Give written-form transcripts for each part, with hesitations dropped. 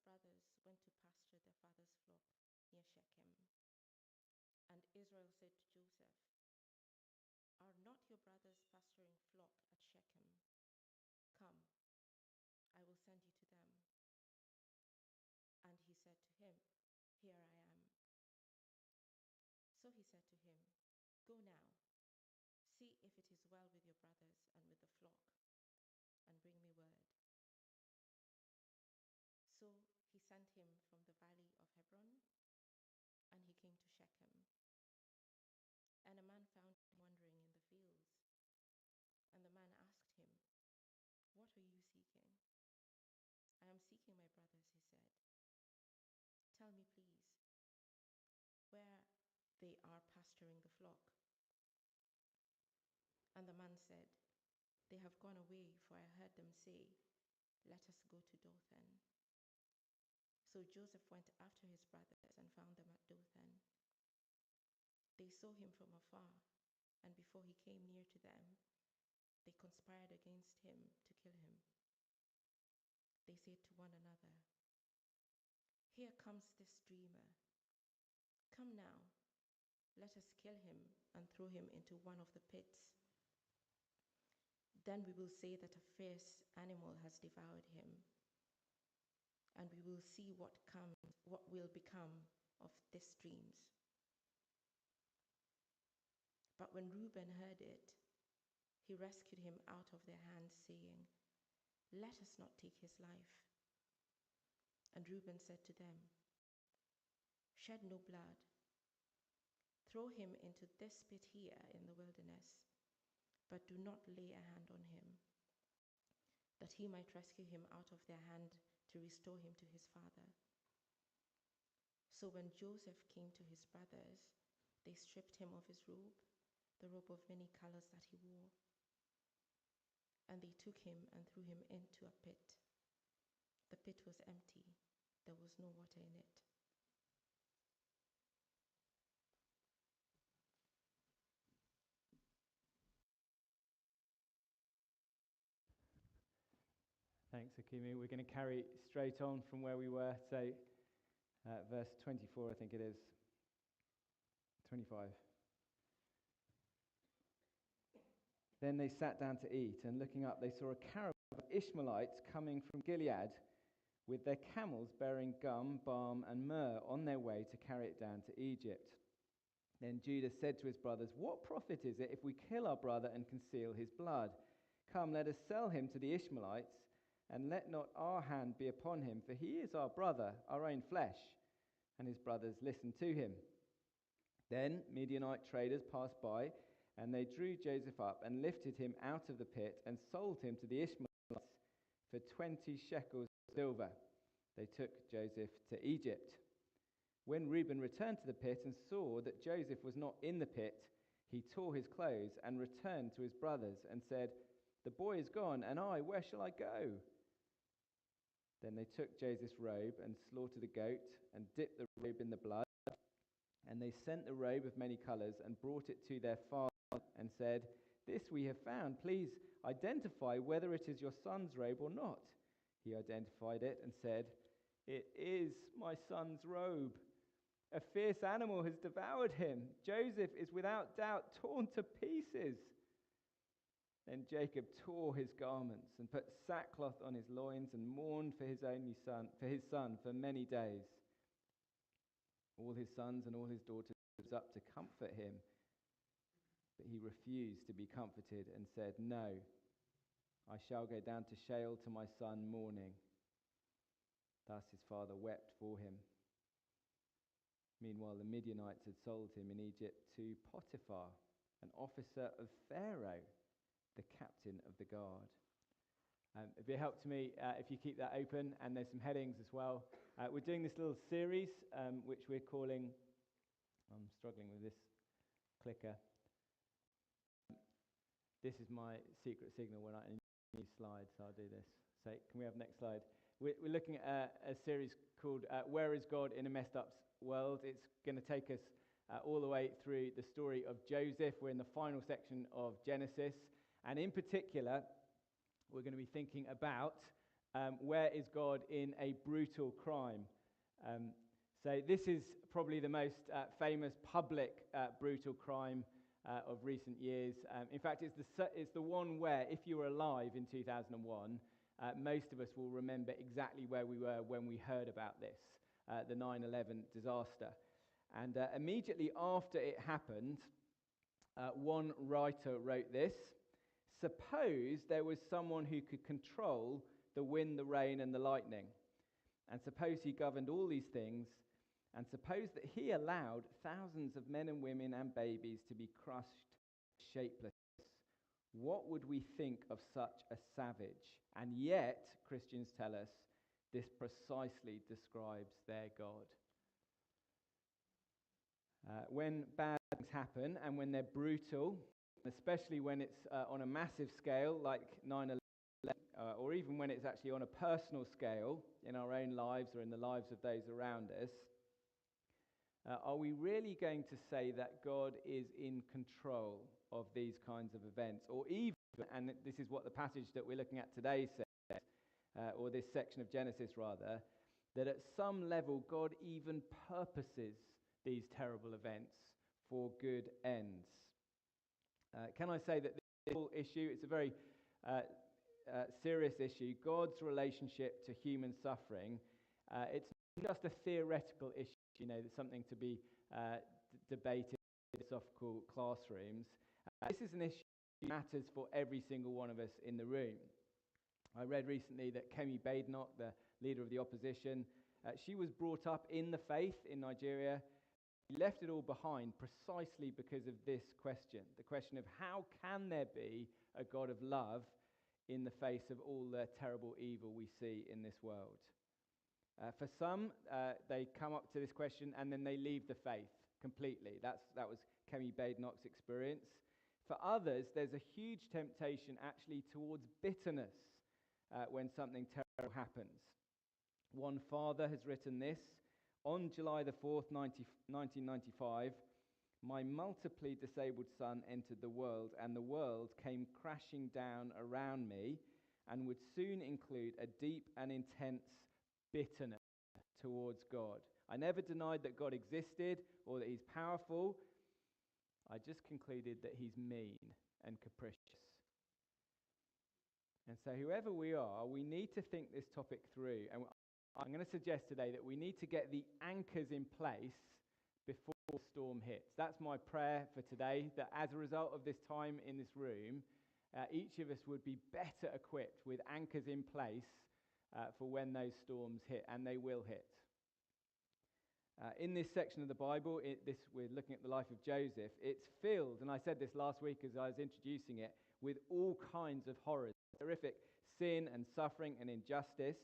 brothers went to pasture their father's flock near Shechem. And Israel said to Joseph, "Are not your brothers pasturing flock at Shechem? Come, I will send you to them." And he said to him, "Here I am." So he said to him, "Go now, see if it is well with your brothers and with the flock, and bring me word." So he sent him from the valley of Hebron, and he came to Shechem. And a man found him wandering in the fields. And the man asked him, "What are you seeking?" "I am seeking my brothers," he said. "Tell me, please, where they are pasturing the flock." And the man said, "They have gone away, for I heard them say, 'Let us go to Dothan.'" So Joseph went after his brothers and found them at Dothan. They saw him from afar, and before he came near to them, they conspired against him to kill him. They said to one another, "Here comes this dreamer. Come now, let us kill him and throw him into one of the pits. Then we will say that a fierce animal has devoured him, and we will see what will become of these dreams." But when Reuben heard it, he rescued him out of their hands, saying, "Let us not take his life." And Reuben said to them, "Shed no blood. Throw him into this pit here in the wilderness, but do not lay a hand on him, that he might rescue him out of their hand to restore him to his father." So when Joseph came to his brothers, they stripped him of his robe, the robe of many colors that he wore. And they took him and threw him into a pit. The pit was empty. There was no water in it. Thanks, Akimi. We're going to carry straight on from where we were, so verse 24, I think it is. 25. Then they sat down to eat, and looking up, they saw a caravan of Ishmaelites coming from Gilead with their camels bearing gum, balm, and myrrh on their way to carry it down to Egypt. Then Judah said to his brothers, "What profit is it if we kill our brother and conceal his blood? Come, let us sell him to the Ishmaelites, and let not our hand be upon him, for he is our brother, our own flesh." And his brothers listened to him. Then Midianite traders passed by, and they drew Joseph up and lifted him out of the pit and sold him to the Ishmaelites for 20 shekels of silver. They took Joseph to Egypt. When Reuben returned to the pit and saw that Joseph was not in the pit, he tore his clothes and returned to his brothers and said, "The boy is gone, and I, where shall I go?" Then they took Joseph's robe and slaughtered a goat and dipped the robe in the blood. And they sent the robe of many colors and brought it to their father and said, "This we have found. Please identify whether it is your son's robe or not." He identified it and said, "It is my son's robe. A fierce animal has devoured him. Joseph is without doubt torn to pieces." Then Jacob tore his garments and put sackcloth on his loins and mourned for his son for many days. All his sons and all his daughters rose up to comfort him, but he refused to be comforted and said, "No, I shall go down to Sheol to my son mourning." Thus his father wept for him. Meanwhile, the Midianites had sold him in Egypt to Potiphar, an officer of Pharaoh, the captain of the guard. It'd be a help to me if you keep that open, and there's some headings as well. We're doing this little series, which we're calling, I'm struggling with this clicker. This is my secret signal when I need a new slide, so I'll do this. So can we have next slide? We're looking at a series called Where is God in a Messed Up World? It's going to take us all the way through the story of Joseph. We're in the final section of Genesis, and in particular, we're going to be thinking about where is God in a brutal crime? So this is probably the most famous public brutal crime of recent years. In fact, it's the one where, if you were alive in 2001, most of us will remember exactly where we were when we heard about this, the 9/11 disaster. And immediately after it happened, one writer wrote this: suppose there was someone who could control the wind, the rain, and the lightning, and suppose he governed all these things, and suppose that he allowed thousands of men and women and babies to be crushed, shapeless. What would we think of such a savage? And yet, Christians tell us, this precisely describes their God. When bad things happen and when they're brutal, especially when it's on a massive scale like 9/11, or even when it's actually on a personal scale in our own lives or in the lives of those around us, are we really going to say that God is in control of these kinds of events? Or even, and this is what the passage that we're looking at today says, or this section of Genesis rather, that at some level God even purposes these terrible events for good ends. Can I say that this whole issue, it's a very serious issue, God's relationship to human suffering, it's not just a theoretical issue, that's something to be debated in philosophical classrooms. This is an issue that matters for every single one of us in the room. I read recently that Kemi Badenoch, the leader of the opposition, she was brought up in the faith in Nigeria. She left it all behind precisely because of this question, the question of how can there be a God of love in the face of all the terrible evil we see in this world. For some, they come up to this question and then they leave the faith completely. That was Kemi Badenoch's experience. For others, there's a huge temptation actually towards bitterness when something terrible happens. One father has written this: on July the 4th, 1995, my multiply disabled son entered the world, and the world came crashing down around me and would soon include a deep and intense bitterness towards God. I never denied that God existed or that he's powerful. I just concluded that he's mean and capricious. And so whoever we are, we need to think this topic through. And I'm going to suggest today that we need to get the anchors in place before the storm hits. That's my prayer for today, that as a result of this time in this room, each of us would be better equipped with anchors in place for when those storms hit, and they will hit. In this section of the Bible, we're looking at the life of Joseph. It's filled, and I said this last week as I was introducing it, with all kinds of horrors, horrific sin and suffering and injustice.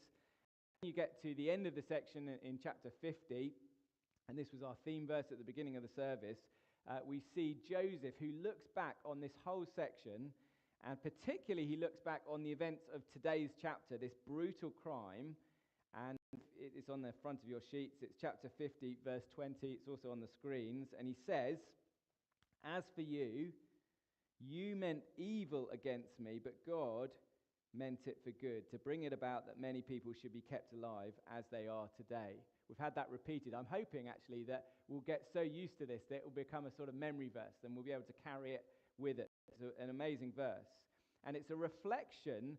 You get to the end of the section in chapter 50, and this was our theme verse at the beginning of the service, we see Joseph, who looks back on this whole section, and particularly he looks back on the events of today's chapter, this brutal crime, and it's on the front of your sheets. It's chapter 50, verse 20. It's also on the screens, and he says, as for you, you meant evil against me, but God meant it for good, to bring it about that many people should be kept alive as they are today. We've had that repeated. I'm hoping, actually, that we'll get so used to this that it will become a sort of memory verse, and we'll be able to carry it with it. It's an amazing verse. And it's a reflection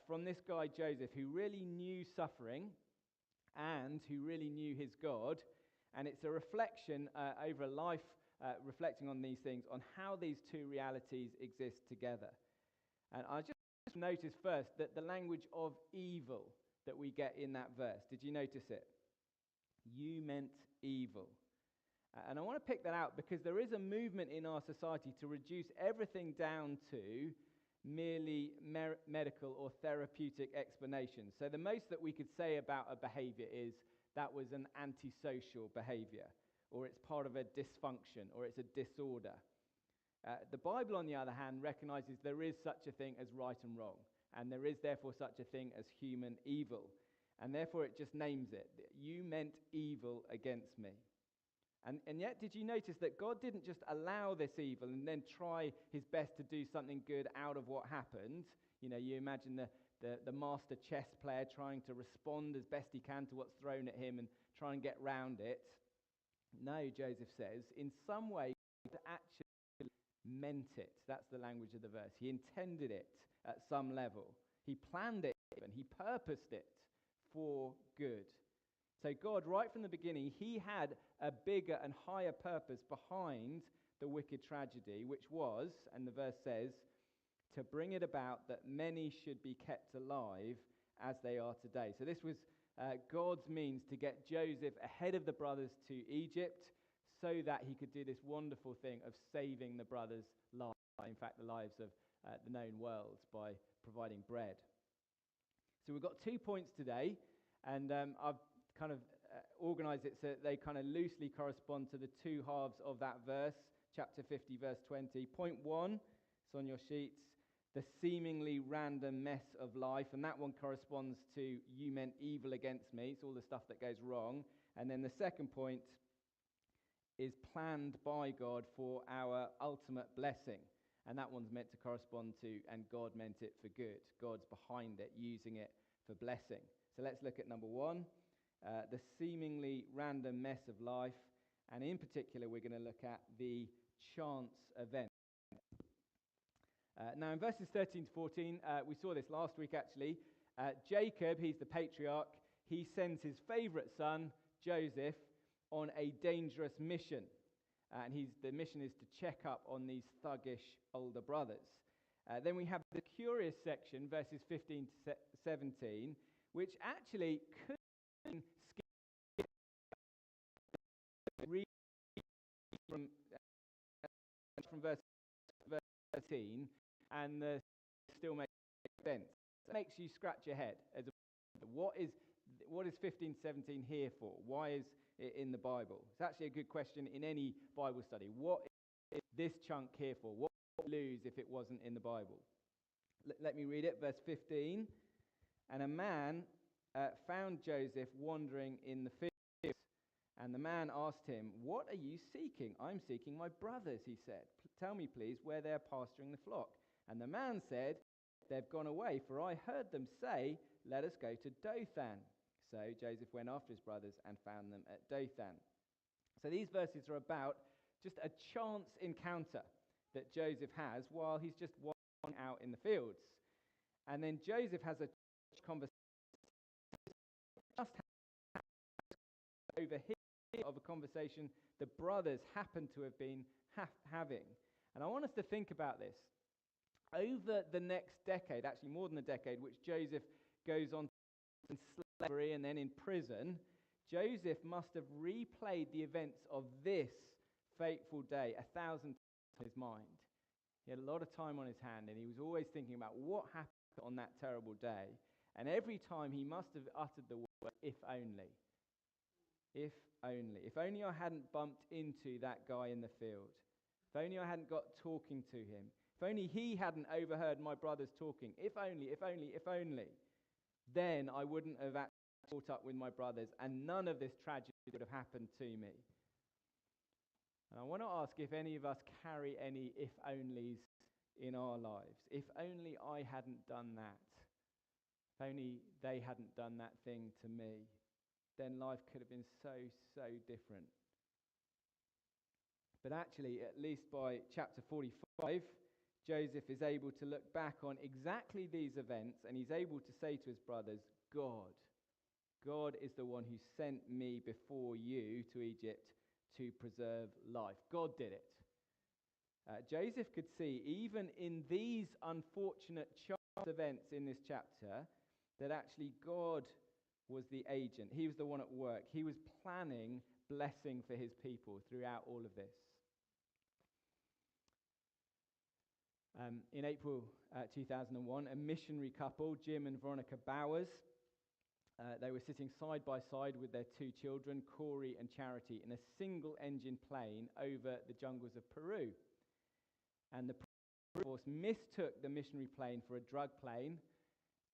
from this guy, Joseph, who really knew suffering and who really knew his God. And it's a reflection over a life, reflecting on these things, on how these two realities exist together. And I just notice first that the language of evil that we get in that verse. Did you notice it? You meant evil. And I want to pick that out because there is a movement in our society to reduce everything down to merely medical or therapeutic explanations. So the most that we could say about a behavior is that was an antisocial behavior, or it's part of a dysfunction, or it's a disorder. The Bible, on the other hand, recognizes there is such a thing as right and wrong, and there is therefore such a thing as human evil, and therefore it just names it. You meant evil against me. And yet, did you notice that God didn't just allow this evil and then try his best to do something good out of what happened? You know, you imagine the master chess player trying to respond as best he can to what's thrown at him and try and get round it. No, Joseph says, in some way, God actually meant it. That's the language of the verse. He intended it at some level. He planned it and he purposed it for good. So God, right from the beginning, he had a bigger and higher purpose behind the wicked tragedy, which was, and the verse says, to bring it about that many should be kept alive as they are today. So this was God's means to get Joseph ahead of the brothers to Egypt so that he could do this wonderful thing of saving the brothers' lives, in fact, the lives of the known world, by providing bread. So we've got 2 points today, and I've kind of organized it so that they kind of loosely correspond to the two halves of that verse, chapter 50, verse 20. Point 1, it's on your sheets, the seemingly random mess of life, and that one corresponds to you meant evil against me. It's all the stuff that goes wrong. And then the second point is planned by God for our ultimate blessing. And that one's meant to correspond to, and God meant it for good. God's behind it, using it for blessing. So let's look at number 1, the seemingly random mess of life. And in particular, we're going to look at the chance event. Now, in verses 13 to 14, we saw this last week actually. Jacob, he's the patriarch, he sends his favorite son, Joseph, on a dangerous mission. And the mission is to check up on these thuggish older brothers. Then we have the curious section, verses 15 to 17, which actually could read from verse 13 and still makes sense. It makes you scratch your head. What is 15, 17 here for? Why is it in the Bible? It's actually a good question in any Bible study. What is this chunk here for? What would we lose if it wasn't in the Bible? Let me read it, verse 15. And a man found Joseph wandering in the fields, and the man asked him, "What are you seeking?" "I'm seeking my brothers," he said. "Tell me, please, where they are pasturing the flock." And the man said, "They've gone away, for I heard them say, 'Let us go to Dothan.'" So Joseph went after his brothers and found them at Dothan. So these verses are about just a chance encounter that Joseph has while he's just wandering out in the fields. And then Joseph has a conversation just over here of a conversation the brothers happen to have been having. And I want us to think about this. Over the next decade, actually more than a decade, which Joseph goes on in slavery and then in prison, Joseph must have replayed the events of this fateful day 1,000 times in his mind. He had a lot of time on his hand, and he was always thinking about what happened on that terrible day. And every time he must have uttered the word, "if only." If only. If only I hadn't bumped into that guy in the field. If only I hadn't got talking to him. If only he hadn't overheard my brothers talking. If only, if only, if only. Then I wouldn't have actually caught up with my brothers, and none of this tragedy would have happened to me. And I want to ask if any of us carry any if-onlys in our lives. If only I hadn't done that. If only they hadn't done that thing to me. Then life could have been so different. But actually, at least by chapter 45, Joseph is able to look back on exactly these events, and he's able to say to his brothers, God is the one who sent me before you to Egypt to preserve life. God did it. Joseph could see, even in these unfortunate chance events in this chapter, that actually God was the agent. He was the one at work. He was planning blessing for his people throughout all of this. In April 2001, a missionary couple, Jim and Veronica Bowers, they were sitting side by side with their 2 children, Corey and Charity, in a single-engine plane over the jungles of Peru. And the Peru Force mistook the missionary plane for a drug plane,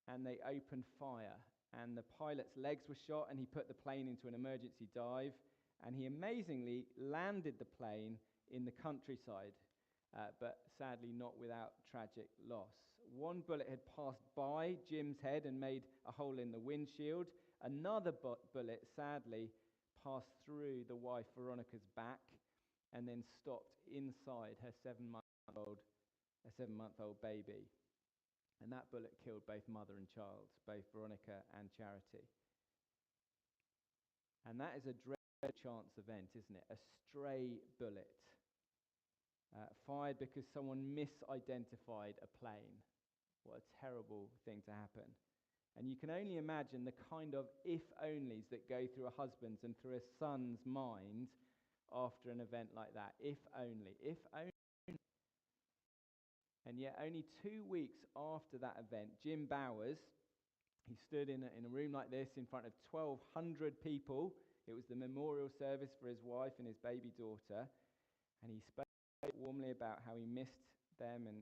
and they opened fire. And the pilot's legs were shot, and he put the plane into an emergency dive, and he amazingly landed the plane in the countryside, but sadly not without tragic loss. one bullet had passed by Jim's head and made a hole in the windshield. Another bullet, sadly, passed through the wife Veronica's back and then stopped inside her 7-month-old baby. And that bullet killed both mother and child, both Veronica and Charity. And that is a dreadful chance event, isn't it? A stray bullet fired because someone misidentified a plane. What a terrible thing to happen. And you can only imagine the kind of if-onlys that go through a husband's and through a son's mind after an event like that. If only. And yet only 2 weeks after that event, Jim Bowers, he stood in a room like this in front of 1,200 people. It was the memorial service for his wife and his baby daughter. And he spoke warmly about how he missed them and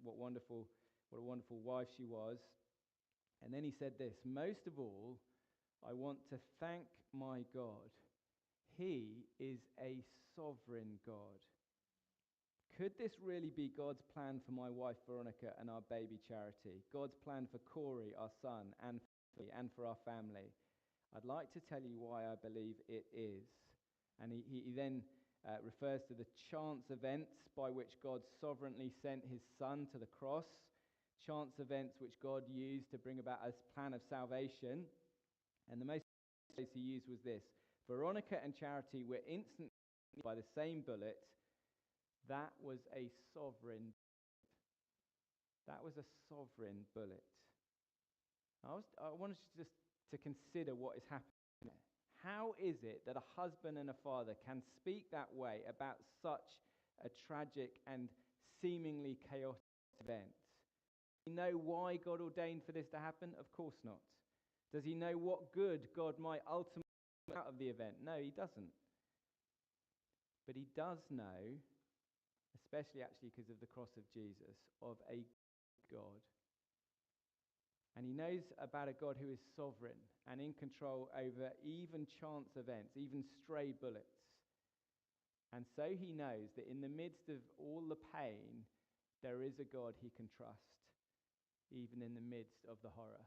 what a wonderful wife she was. And then he said this: most of all, I want to thank my God. He is a sovereign God. Could this really be God's plan for my wife Veronica and our baby Charity? God's plan for Corey, our son, and for our family? I'd like to tell you why I believe it is. And he then refers to the chance events by which God sovereignly sent his son to the cross, chance events which God used to bring about his plan of salvation. And the most phrase he used was this: Veronica and Charity were instantly by the same bullet. That was a sovereign bullet. I want us just to consider what is happening there. How is it that a husband and a father can speak that way about such a tragic and seemingly chaotic event? Does he know why God ordained for this to happen? Of course not. Does he know what good God might ultimately get out of the event? No, he doesn't. But he does know, especially actually because of the cross of Jesus, of a God. And he knows about a God who is sovereign and in control over even chance events, even stray bullets. And so he knows that in the midst of all the pain, there is a God he can trust, even in the midst of the horror.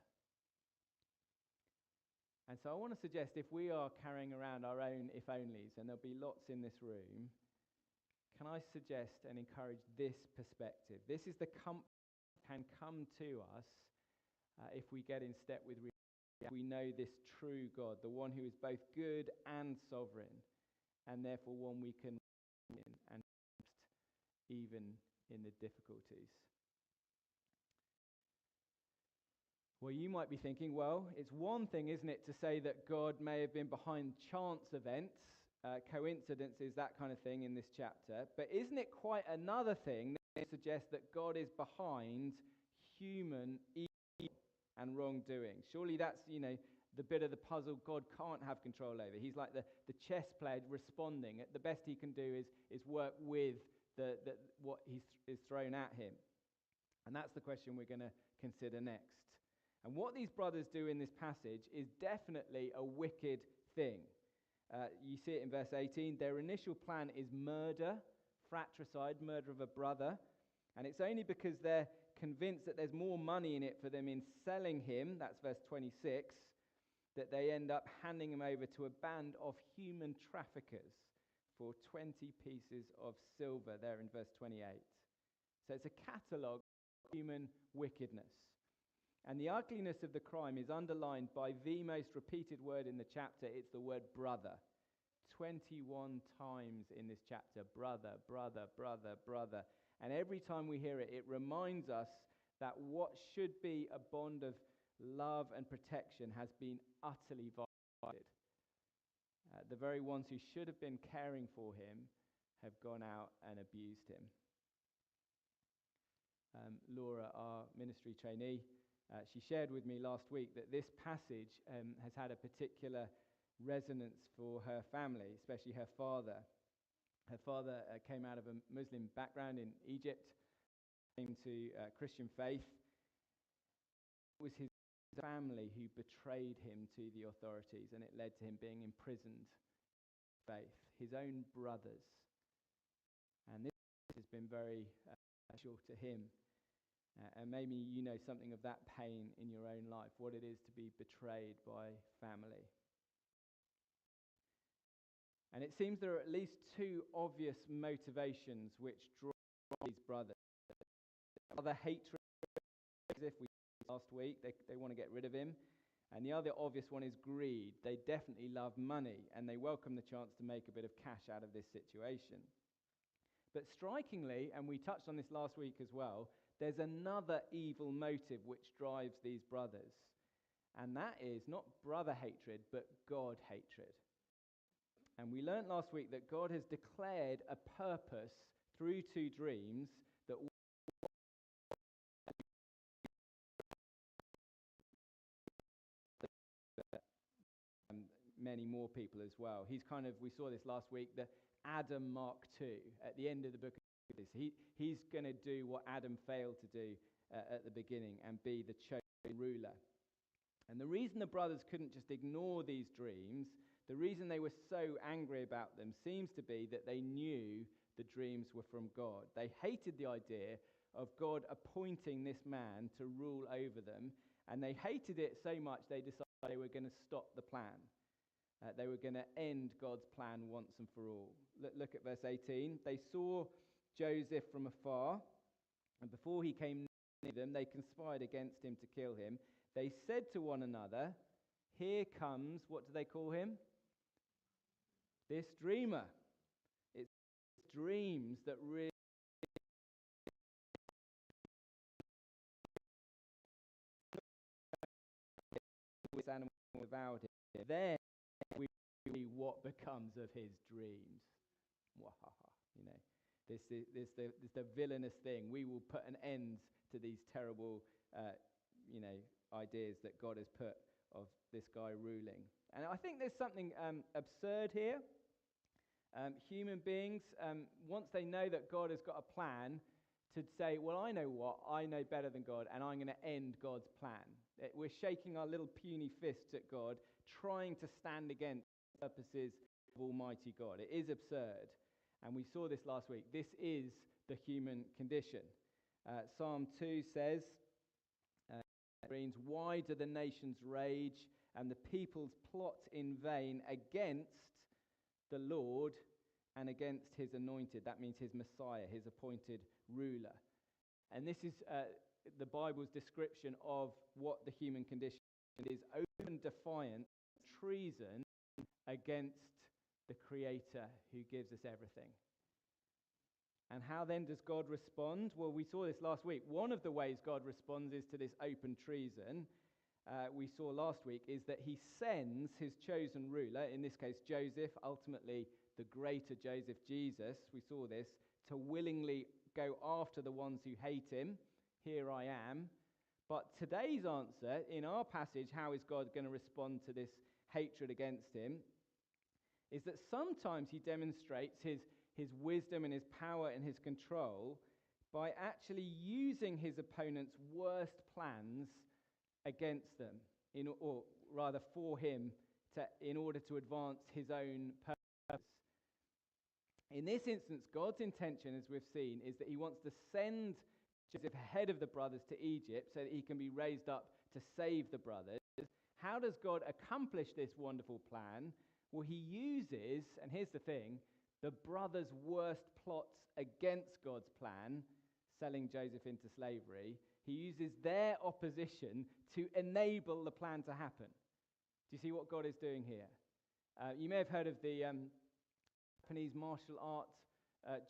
And so I want to suggest, if we are carrying around our own if-onlys, and there'll be lots in this room, can I suggest and encourage this perspective? This is the comfort that can come to us if we get in step with reality. We know this true God, the one who is both good and sovereign, and therefore one we can in and trust even in the difficulties. Well, you might be thinking, well, it's one thing, isn't it, to say that God may have been behind chance events, coincidences, that kind of thing in this chapter, but isn't it quite another thing that suggests that God is behind human evil and wrongdoing? Surely that's, the bit of the puzzle God can't have control over. He's like the chess player responding. The best he can do is work with what is thrown at him. And that's the question we're going to consider next. And what these brothers do in this passage is definitely a wicked thing. You see it in verse 18. Their initial plan is murder, fratricide, murder of a brother. And it's only because they're convinced that there's more money in it for them in selling him, that's verse 26, that they end up handing him over to a band of human traffickers for 20 pieces of silver, there in verse 28. So it's a catalogue of human wickedness. And the ugliness of the crime is underlined by the most repeated word in the chapter. It's the word brother. 21 times in this chapter. Brother, brother, brother, brother. And every time we hear it, it reminds us that what should be a bond of love and protection has been utterly violated. The very ones who should have been caring for him have gone out and abused him. Laura, our ministry trainee, she shared with me last week that this passage has had a particular resonance for her family, especially her father. Her father came out of a Muslim background in Egypt, came to Christian faith. It was his family who betrayed him to the authorities, and it led to him being imprisoned for faith. His own brothers. And this has been very special to him. And maybe you know something of that pain in your own life, what it is to be betrayed by family. And it seems there are at least two obvious motivations which draw these brothers. Other hatred, as if we said last week, they want to get rid of him. And the other obvious one is greed. They definitely love money, and they welcome the chance to make a bit of cash out of this situation. But strikingly, and we touched on this last week as well, there's another evil motive which drives these brothers. And that is not brother hatred, but God hatred. And we learnt last week that God has declared a purpose through two dreams that many more people as well. We saw this last week, the Adam Mark II at the end of the book of Genesis. He's going to do what Adam failed to do at the beginning and be the chosen ruler. And the reason the brothers couldn't just ignore these dreams, the reason they were so angry about them, seems to be that they knew the dreams were from God. They hated the idea of God appointing this man to rule over them, and they hated it so much they decided they were going to stop the plan. They were going to end God's plan once and for all. Look at verse 18. They saw Joseph from afar, and before he came near them, they conspired against him to kill him. They said to one another, "Here comes," what do they call him? This dreamer. It's dreams that really this animal devoured him. Then we see what becomes of his dreams. You know, this the villainous thing. We will put an end to these terrible, ideas that God has put of this guy ruling. And I think there's something absurd here. Human beings, once they know that God has got a plan, to say, well, I know better than God, and I'm going to end God's plan. We're shaking our little puny fists at God, trying to stand against the purposes of Almighty God. It is absurd. And we saw this last week. This is the human condition. Psalm 2 says, "Why do the nations rage and the peoples plot in vain against the Lord and against his anointed?" That means his Messiah, his appointed ruler. And this is the Bible's description of what the human condition is: open defiance, treason against the Creator who gives us everything. And how then does God respond? Well, we saw this last week. One of the ways God responds is to this open treason. We saw last week is that he sends his chosen ruler, in this case Joseph, ultimately the greater Joseph, Jesus, we saw this, to willingly go after the ones who hate him. Here I am. But today's answer in our passage, how is God going to respond to this hatred against him, is that sometimes he demonstrates his wisdom and his power and his control by actually using his opponent's worst plans against them, or rather for him, in order to advance his own purpose. In this instance, God's intention, as we've seen, is that he wants to send Joseph ahead of the brothers to Egypt so that he can be raised up to save the brothers. How does God accomplish this wonderful plan? Well, he uses, and here's the thing, the brothers' worst plots against God's plan, selling Joseph into slavery. He uses their opposition to enable the plan to happen. Do you see what God is doing here? You may have heard of the Japanese martial art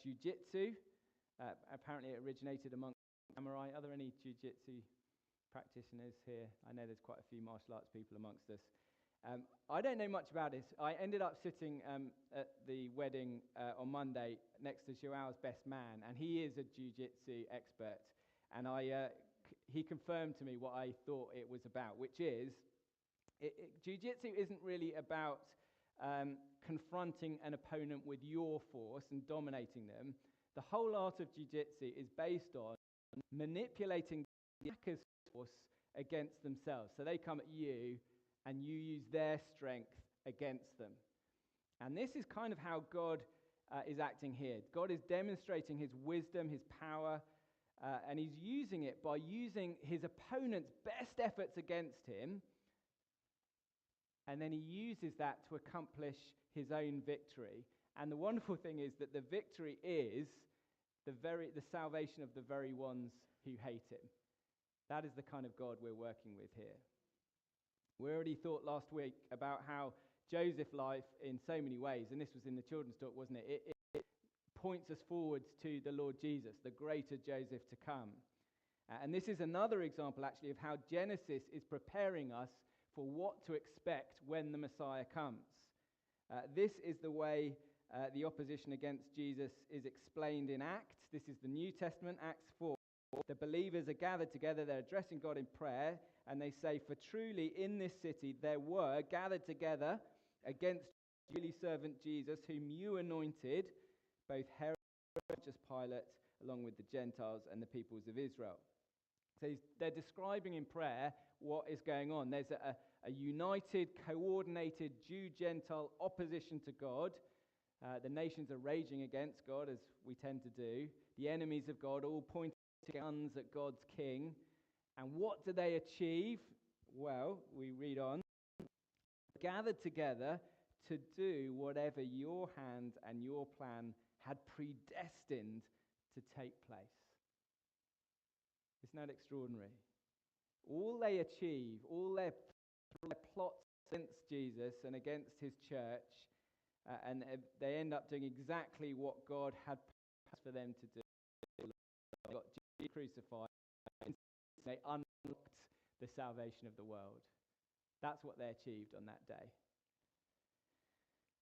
jiu-jitsu. Apparently it originated among samurai. Are there any jiu-jitsu practitioners here? I know there's quite a few martial arts people amongst us. I don't know much about this. I ended up sitting at the wedding on Monday next to Joao's best man, and he is a jiu-jitsu expert. And he confirmed to me what I thought it was about, which is jiu-jitsu isn't really about confronting an opponent with your force and dominating them. The whole art of jiu-jitsu is based on manipulating the attacker's force against themselves. So they come at you, and you use their strength against them. And this is kind of how God is acting here. God is demonstrating his wisdom, his power, and he's using it by using his opponent's best efforts against him, and then he uses that to accomplish his own victory. And the wonderful thing is that the victory is the salvation of the very ones who hate him. That is the kind of God we're working with here. We already thought last week about how Joseph's life, in so many ways, and this was in the children's talk, wasn't it? It points us forwards to the Lord Jesus, the greater Joseph to come. And this is another example, actually, of how Genesis is preparing us for what to expect when the Messiah comes. This is the way the opposition against Jesus is explained in Acts. This is the New Testament, Acts 4. The believers are gathered together, they're addressing God in prayer, and they say, "For truly in this city there were gathered together against your holy servant Jesus, whom you anointed, both Herod and Pontius Pilate, along with the Gentiles and the peoples of Israel." So they're describing in prayer what is going on. There's a united, coordinated Jew-Gentile opposition to God. The nations are raging against God, as we tend to do. The enemies of God all pointing guns at God's king. And what do they achieve? Well, we read on. Gathered together to do whatever your hand and your plan had predestined to take place. Isn't that extraordinary? All they achieve, all their plots against Jesus and against his church, and they end up doing exactly what God had planned for them to do. They got Jesus crucified, and they unlocked the salvation of the world. That's what they achieved on that day.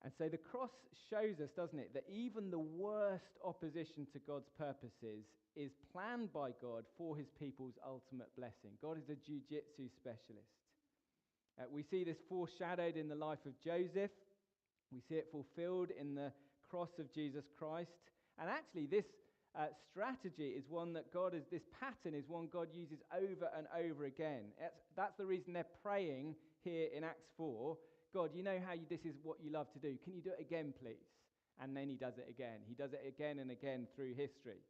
And so the cross shows us, doesn't it, that even the worst opposition to God's purposes is planned by God for his people's ultimate blessing. God is a jiu-jitsu specialist. We see this foreshadowed in the life of Joseph. We see it fulfilled in the cross of Jesus Christ. And actually this strategy is one that this pattern is one God uses over and over again. That's the reason they're praying here in Acts 4. God, you know how this is what you love to do. Can you do it again, please? And then he does it again. He does it again and again through history.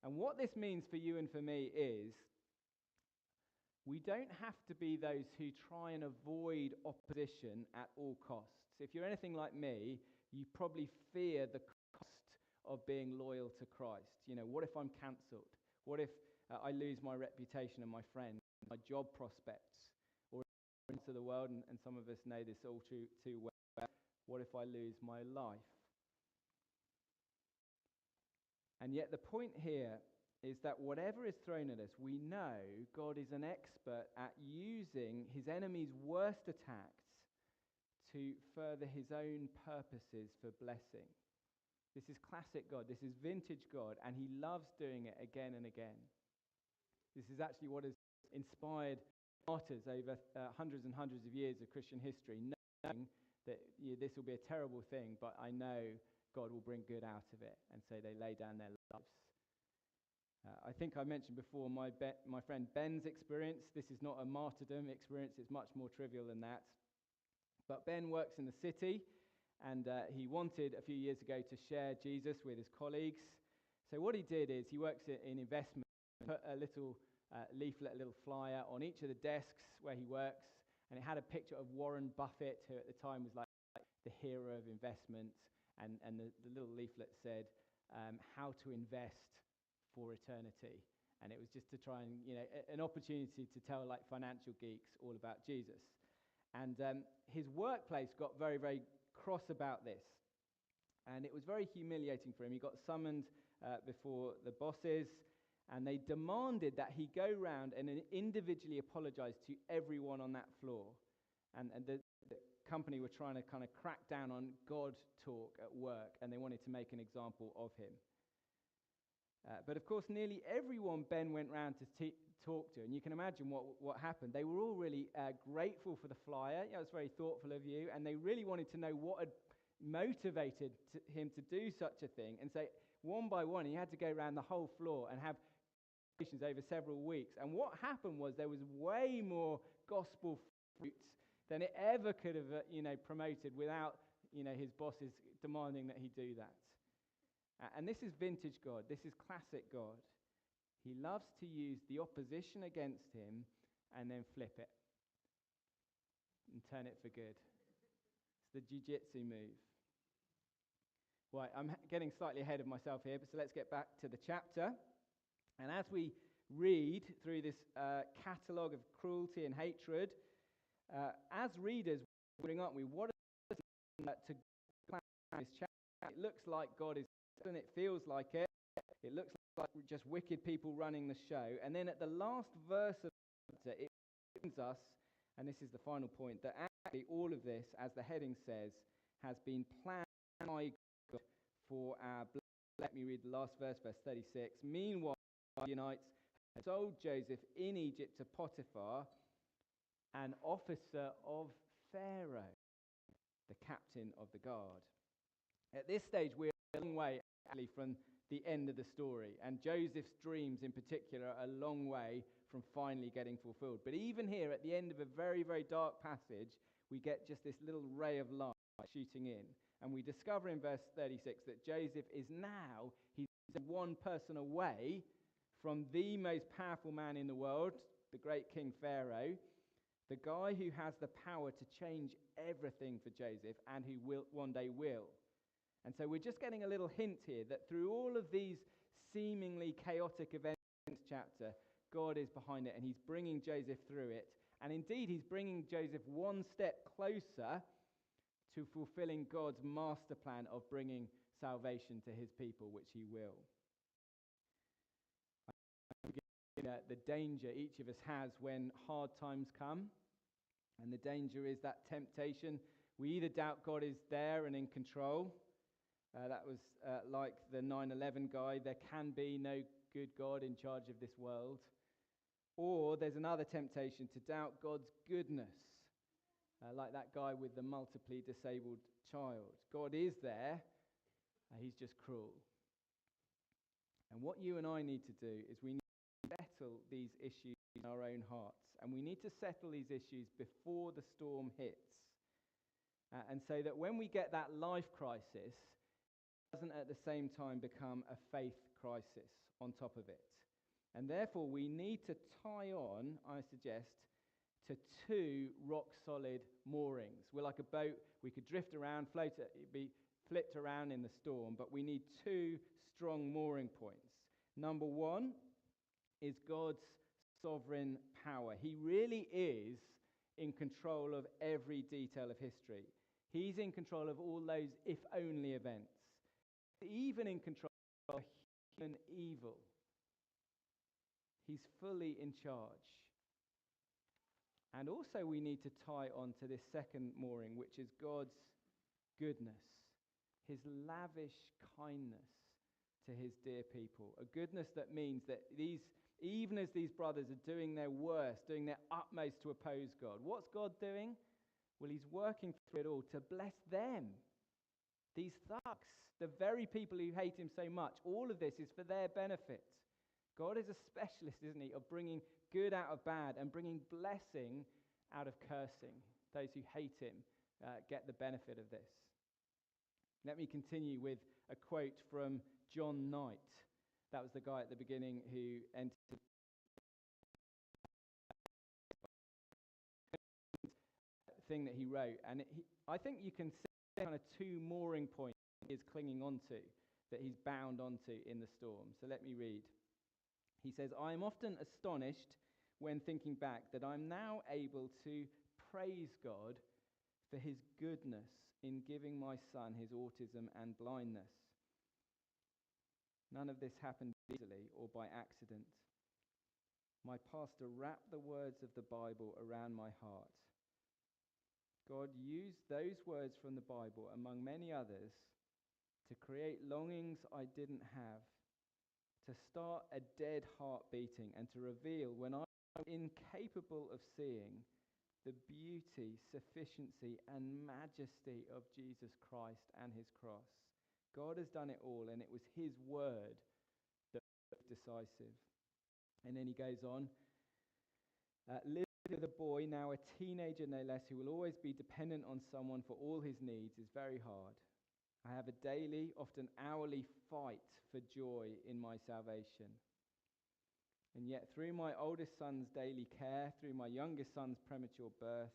And what this means for you and for me is we don't have to be those who try and avoid opposition at all costs. If you're anything like me, you probably fear the cost of being loyal to Christ. What if I'm cancelled? What if I lose my reputation and my friends, my job prospects? Or into the world, and some of us know this all too well, what if I lose my life? And yet the point here is that whatever is thrown at us, we know God is an expert at using his enemy's worst attacks to further his own purposes for blessing. This is classic God. This is vintage God, and he loves doing it again and again. This is actually what has inspired martyrs over hundreds and hundreds of years of Christian history, knowing that this will be a terrible thing, but I know God will bring good out of it, and so they lay down their lives. I think I mentioned before my friend Ben's experience. This is not a martyrdom experience. It's much more trivial than that. But Ben works in the city, and he wanted a few years ago to share Jesus with his colleagues. So what he did is he works in investment, put a little leaflet, a little flyer on each of the desks where he works, and it had a picture of Warren Buffett, who at the time was like the hero of investment, and the little leaflet said, how to invest for eternity. And it was just to try and, an opportunity to tell like financial geeks all about Jesus. And his workplace got very, very cross about this. And it was very humiliating for him. He got summoned before the bosses, and they demanded that he go round and individually apologize to everyone on that floor. And the company were trying to kind of crack down on God talk at work, and they wanted to make an example of him. But of course, nearly everyone Ben went round to talk to, and you can imagine what happened. They were all really grateful for the flyer. It was very thoughtful of you, and they really wanted to know what had motivated him to do such a thing. And so one by one, he had to go around the whole floor and have conversations over several weeks. And what happened was there was way more gospel fruit than it ever could have promoted without his bosses demanding that he do that. And this is vintage God. This is classic God. He loves to use the opposition against him and then flip it and turn it for good. It's the jiu-jitsu move. Right, I'm getting slightly ahead of myself here, but so let's get back to the chapter. And as we read through this catalogue of cruelty and hatred, as readers, aren't we? What is to plan this chapter? It looks like God is, and it feels like it. It looks like just wicked people running the show. And then at the last verse of the chapter, it brings us, and this is the final point, that actually all of this, as the heading says, has been planned by God for our blessing. Let me read the last verse, verse 36. Meanwhile, the Midianites had sold Joseph in Egypt to Potiphar, an officer of Pharaoh, the captain of the guard. At this stage, we're a long way actually from the end of the story, and Joseph's dreams in particular are a long way from finally getting fulfilled. But even here, at the end of a very, very dark passage, we get just this little ray of light shooting in, and we discover in verse 36 that Joseph is now, he's one person away from the most powerful man in the world, the great King Pharaoh, the guy who has the power to change everything for Joseph and who will one day will. And so we're just getting a little hint here that through all of these seemingly chaotic events in this chapter, God is behind it and he's bringing Joseph through it. And indeed, he's bringing Joseph one step closer to fulfilling God's master plan of bringing salvation to his people, which he will. The danger each of us has when hard times come. And the danger is that temptation. We either doubt God is there and in control. That was like the 9/11 guy. There can be no good God in charge of this world. Or there's another temptation to doubt God's goodness. Like that guy with the multiply disabled child. God is there. He's just cruel. And what you and I need to do is we need to settle these issues in our own hearts. And we need to settle these issues before the storm hits. And so that when we get that life crisis, it doesn't at the same time become a faith crisis on top of it. And therefore we need to tie on, I suggest, to two rock-solid moorings. We're like a boat. We could drift around, float, be flipped around in the storm, but we need two strong mooring points. Number one is God's sovereign power. He really is in control of every detail of history. He's in control of all those if-only events, even in control of human evil. He's fully in charge. And also we need to tie on to this second mooring, which is God's goodness, his lavish kindness to his dear people. A goodness that means that even as these brothers are doing their worst, doing their utmost to oppose God, what's God doing? Well, he's working through it all to bless them. These thugs, the very people who hate him so much, all of this is for their benefit. God is a specialist, isn't he, of bringing good out of bad and bringing blessing out of cursing. Those who hate him get the benefit of this. Let me continue with a quote from John Knight. That was the guy at the beginning who entered the thing that he wrote. And I think you can see kind of two mooring points he is clinging onto, that he's bound onto in the storm. So let me read. He says, I am often astonished when thinking back that I'm now able to praise God for his goodness in giving my son his autism and blindness. None of this happened easily or by accident. My pastor wrapped the words of the Bible around my heart. God used those words from the Bible, among many others, to create longings I didn't have, to start a dead heart beating, and to reveal, when I was incapable of seeing, the beauty, sufficiency, and majesty of Jesus Christ and his cross. God has done it all, and it was his word that was decisive. And then he goes on, living with a boy, now a teenager no less, who will always be dependent on someone for all his needs is very hard. I have a daily, often hourly fight for joy in my salvation. And yet through my oldest son's daily care, through my youngest son's premature birth,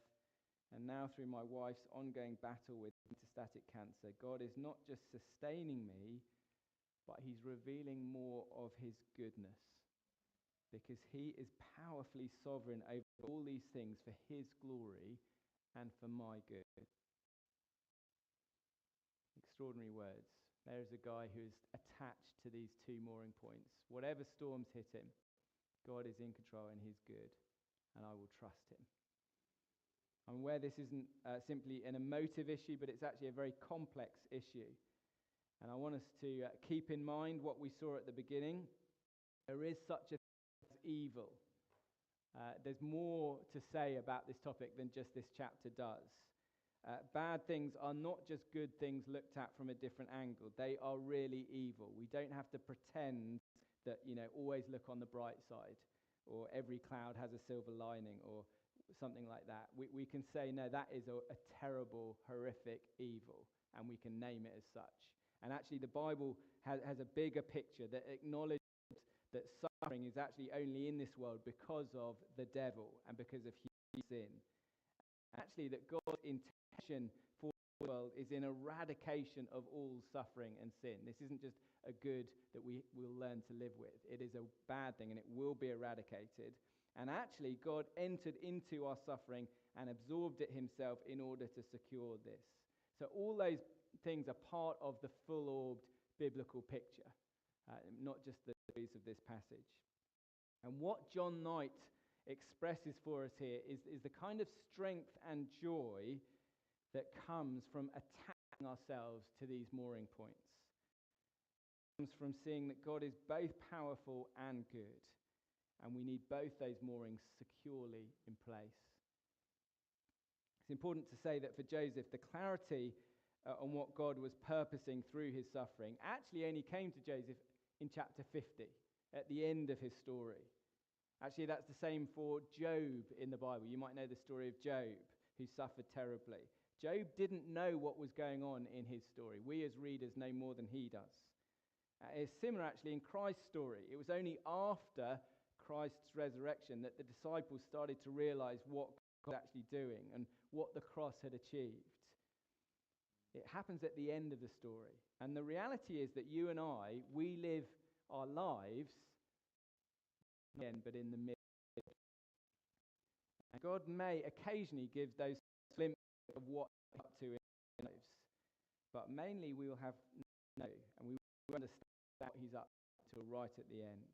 and now through my wife's ongoing battle with metastatic cancer, God is not just sustaining me, but he's revealing more of his goodness, because he is powerfully sovereign over all these things for his glory and for my good. Extraordinary words. There is a guy who is attached to these two mooring points. Whatever storms hit him, God is in control and he's good, and I will trust him. I'm aware this isn't simply an emotive issue, but it's actually a very complex issue. And I want us to keep in mind what we saw at the beginning. There is such a thing as evil. There's more to say about this topic than just this chapter does. Bad things are not just good things looked at from a different angle. They are really evil. We don't have to pretend that, always look on the bright side, or every cloud has a silver lining, or something like that. We can say, no, that is a terrible, horrific evil, and we can name it as such. And actually the Bible has a bigger picture that acknowledges that suffering is actually only in this world because of the devil and because of human sin. Actually, that God's intention for the world is in eradication of all suffering and sin. This isn't just a good that we will learn to live with. It is a bad thing, and it will be eradicated. And actually, God entered into our suffering and absorbed it himself in order to secure this. So all those things are part of the full-orbed biblical picture, not just the truths of this passage. And what John Knight expresses for us here is the kind of strength and joy that comes from attaching ourselves to these mooring points. It comes from seeing that God is both powerful and good, and we need both those moorings securely in place. It's important to say that for Joseph, the clarity on what God was purposing through his suffering actually only came to Joseph in chapter 50, at the end of his story. Actually, that's the same for Job in the Bible. You might know the story of Job, who suffered terribly. Job didn't know what was going on in his story. We as readers know more than he does. It's similar actually in Christ's story. It was only after Christ's resurrection that the disciples started to realize what God was actually doing and what the cross had achieved. It happens at the end of the story. And the reality is that you and I, we live our lives, again, but in the middle. And God may occasionally give those glimpses of what he's up to in our lives. But mainly we will have no, and we will understand what he's up to right at the end.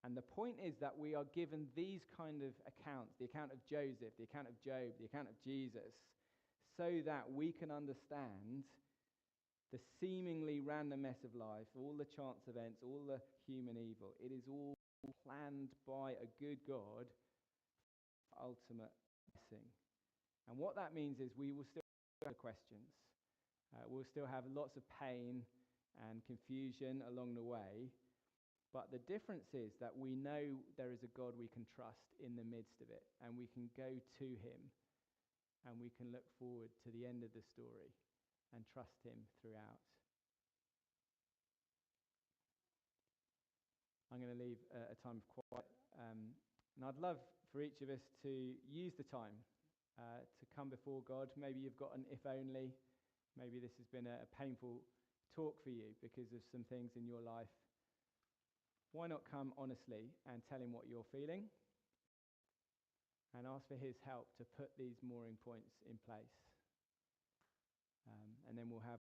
And the point is that we are given these kind of accounts, the account of Joseph, the account of Job, the account of Jesus, so that we can understand the seemingly random mess of life, all the chance events, all the human evil. It is all planned by a good God for ultimate blessing. And what that means is we will still have questions. We'll still have lots of pain and confusion along the way. But the difference is that we know there is a God we can trust in the midst of it, and we can go to him, and we can look forward to the end of the story and trust him throughout. I'm going to leave a time of quiet, and I'd love for each of us to use the time to come before God. Maybe you've got an if only. Maybe this has been a painful talk for you because of some things in your life. Why not come honestly and tell him what you're feeling and ask for his help to put these mooring points in place. And then we'll have